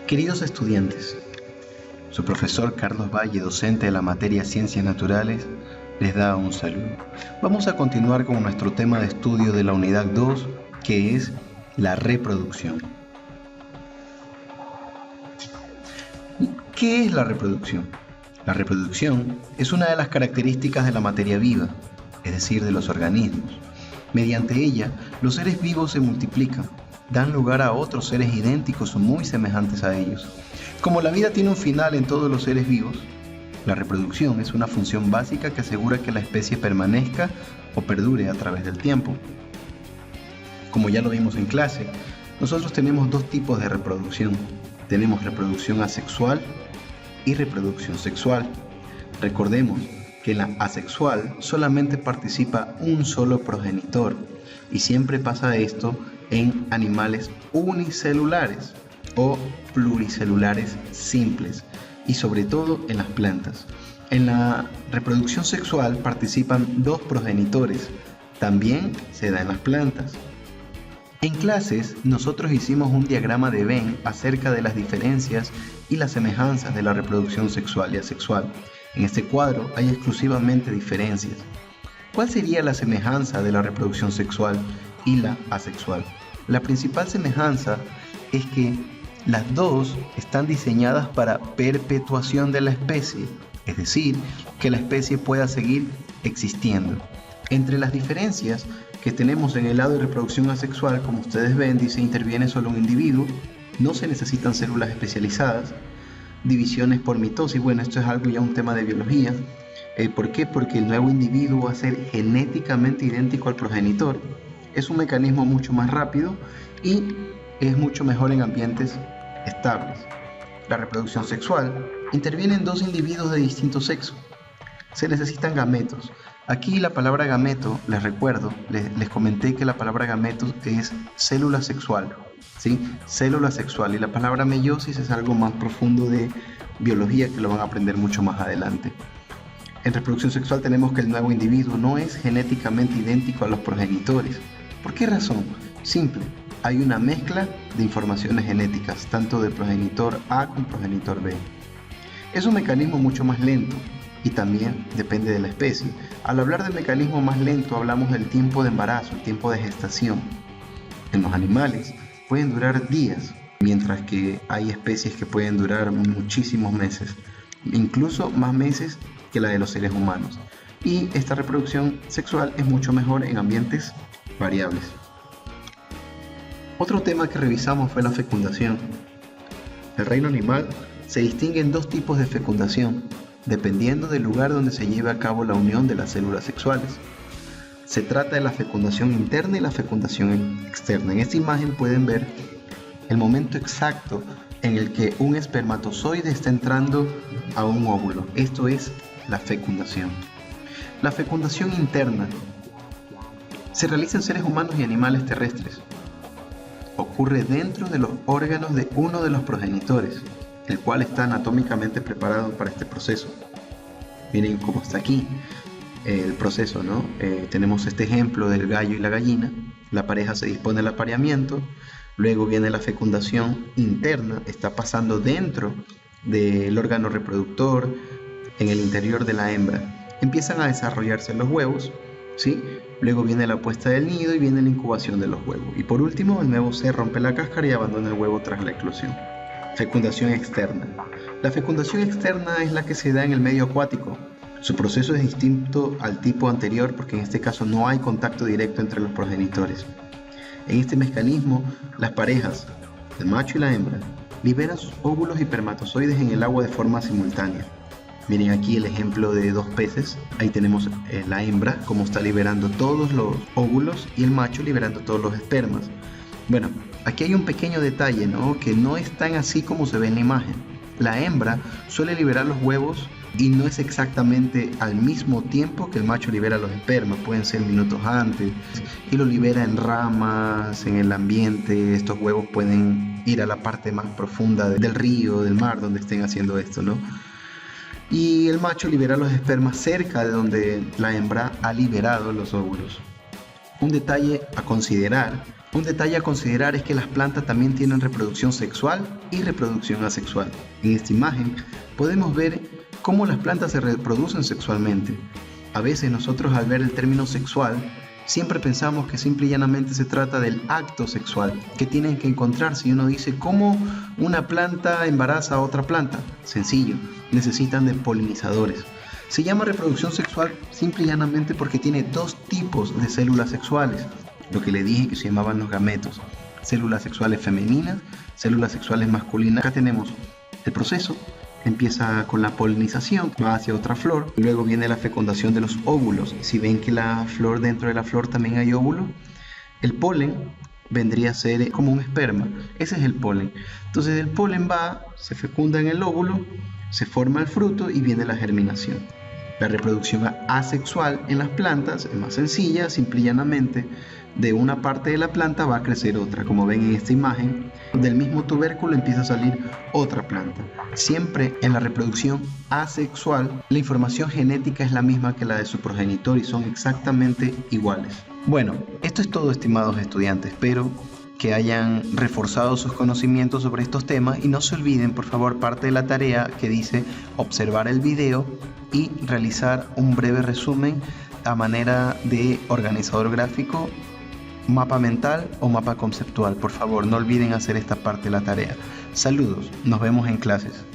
Queridos estudiantes, su profesor Carlos Valle, docente de la materia Ciencias Naturales, les da un saludo. Vamos a continuar con nuestro tema de estudio de la unidad 2, que es la reproducción. ¿Qué es la reproducción? La reproducción es una de las características de la materia viva, es decir, de los organismos. Mediante ella, los seres vivos se multiplican, dan lugar a otros seres idénticos o muy semejantes a ellos. Como la vida tiene un final en todos los seres vivos, la reproducción es una función básica que asegura que la especie permanezca o perdure a través del tiempo. Como ya lo vimos en clase, nosotros tenemos dos tipos de reproducción. Tenemos reproducción asexual y reproducción sexual. Recordemos que en la asexual solamente participa un solo progenitor y siempre pasa esto en animales unicelulares o pluricelulares simples y sobre todo en las plantas. En la reproducción sexual participan dos progenitores, también se da en las plantas. En clases nosotros hicimos un diagrama de Venn acerca de las diferencias y las semejanzas de la reproducción sexual y asexual. En este cuadro hay exclusivamente diferencias. ¿Cuál sería la semejanza de la reproducción sexual y la asexual? La principal semejanza es que las dos están diseñadas para perpetuación de la especie, es decir, que la especie pueda seguir existiendo. Entre las diferencias que tenemos en el lado de reproducción asexual, como ustedes ven, dice interviene solo un individuo, no se necesitan células especializadas, divisiones por mitosis. Bueno, esto es algo ya un tema de biología. ¿Por qué? Porque el nuevo individuo va a ser genéticamente idéntico al progenitor. Es un mecanismo mucho más rápido y es mucho mejor en ambientes estables. La reproducción sexual intervienen dos individuos de distinto sexo. Se necesitan gametos. Aquí la palabra gameto, les recuerdo, les comenté que la palabra gameto es célula sexual, ¿sí? Célula sexual, y la palabra meiosis es algo más profundo de biología que lo van a aprender mucho más adelante. En reproducción sexual tenemos que el nuevo individuo no es genéticamente idéntico a los progenitores. ¿Por qué razón? Simple, hay una mezcla de informaciones genéticas, tanto de progenitor A con progenitor B. Es un mecanismo mucho más lento y también depende de la especie. Al hablar del mecanismo más lento hablamos del tiempo de embarazo, el tiempo de gestación. En los animales pueden durar días, mientras que hay especies que pueden durar muchísimos meses, incluso más meses que la de los seres humanos. Y esta reproducción sexual es mucho mejor en ambientes variables. Otro tema que revisamos fue la fecundación. El reino animal se distingue en dos tipos de fecundación, dependiendo del lugar donde se lleve a cabo la unión de las células sexuales. Se trata de la fecundación interna y la fecundación externa. En esta imagen pueden ver el momento exacto en el que un espermatozoide está entrando a un óvulo. Esto es la fecundación. La fecundación interna se realiza en seres humanos y animales terrestres. Ocurre dentro de los órganos de uno de los progenitores, el cual está anatómicamente preparado para este proceso. Miren cómo está aquí el proceso, ¿no? Tenemos este ejemplo del gallo y la gallina. La pareja se dispone al apareamiento, luego viene la fecundación interna, está pasando dentro del órgano reproductor, en el interior de la hembra. Empiezan a desarrollarse los huevos, ¿sí? Luego viene la puesta del nido y viene la incubación de los huevos. Y por último, el nuevo ser rompe la cáscara y abandona el huevo tras la eclosión. Fecundación externa. La fecundación externa es la que se da en el medio acuático. Su proceso es distinto al tipo anterior porque en este caso no hay contacto directo entre los progenitores. En este mecanismo, las parejas, el macho y la hembra, liberan sus óvulos y espermatozoides en el agua de forma simultánea. Miren aquí el ejemplo de dos peces. Ahí tenemos la hembra, como está liberando todos los óvulos, y el macho liberando todos los espermas. Bueno, aquí hay un pequeño detalle, ¿no? Que no es tan así como se ve en la imagen. La hembra suele liberar los huevos y no es exactamente al mismo tiempo que el macho libera los espermas. Pueden ser minutos antes, y lo libera en ramas, en el ambiente. Estos huevos pueden ir a la parte más profunda del río, del mar, donde estén haciendo esto, ¿no? Y el macho libera los espermas cerca de donde la hembra ha liberado los óvulos. Un detalle a considerar Un detalle a considerar es que las plantas también tienen reproducción sexual y reproducción asexual. En esta imagen podemos ver cómo las plantas se reproducen sexualmente. A veces nosotros al ver el término sexual siempre pensamos que simple y llanamente se trata del acto sexual que tienen que encontrarse, y uno dice, ¿cómo una planta embaraza a otra planta? Sencillo, necesitan de polinizadores. Se llama reproducción sexual simple y llanamente porque tiene dos tipos de células sexuales, lo que le dije que se llamaban los gametos: células sexuales femeninas, células sexuales masculinas. Acá tenemos el proceso. Empieza con la polinización, va hacia otra flor, luego viene la fecundación de los óvulos. Si ven que la flor, dentro de la flor también hay óvulo, el polen vendría a ser como un esperma. Ese es el polen. Entonces el polen se fecunda en el óvulo, se forma el fruto y viene la germinación. La reproducción asexual en las plantas es más sencilla, simple y llanamente de una parte de la planta va a crecer otra. Como ven en esta imagen, del mismo tubérculo empieza a salir otra planta. Siempre en la reproducción asexual, la información genética es la misma que la de su progenitor y son exactamente iguales. Bueno, esto es todo, estimados estudiantes. Espero que hayan reforzado sus conocimientos sobre estos temas y no se olviden, por favor, parte de la tarea que dice observar el video y realizar un breve resumen a manera de organizador gráfico, mapa mental o mapa conceptual. Por favor, no olviden hacer esta parte de la tarea. Saludos, nos vemos en clases.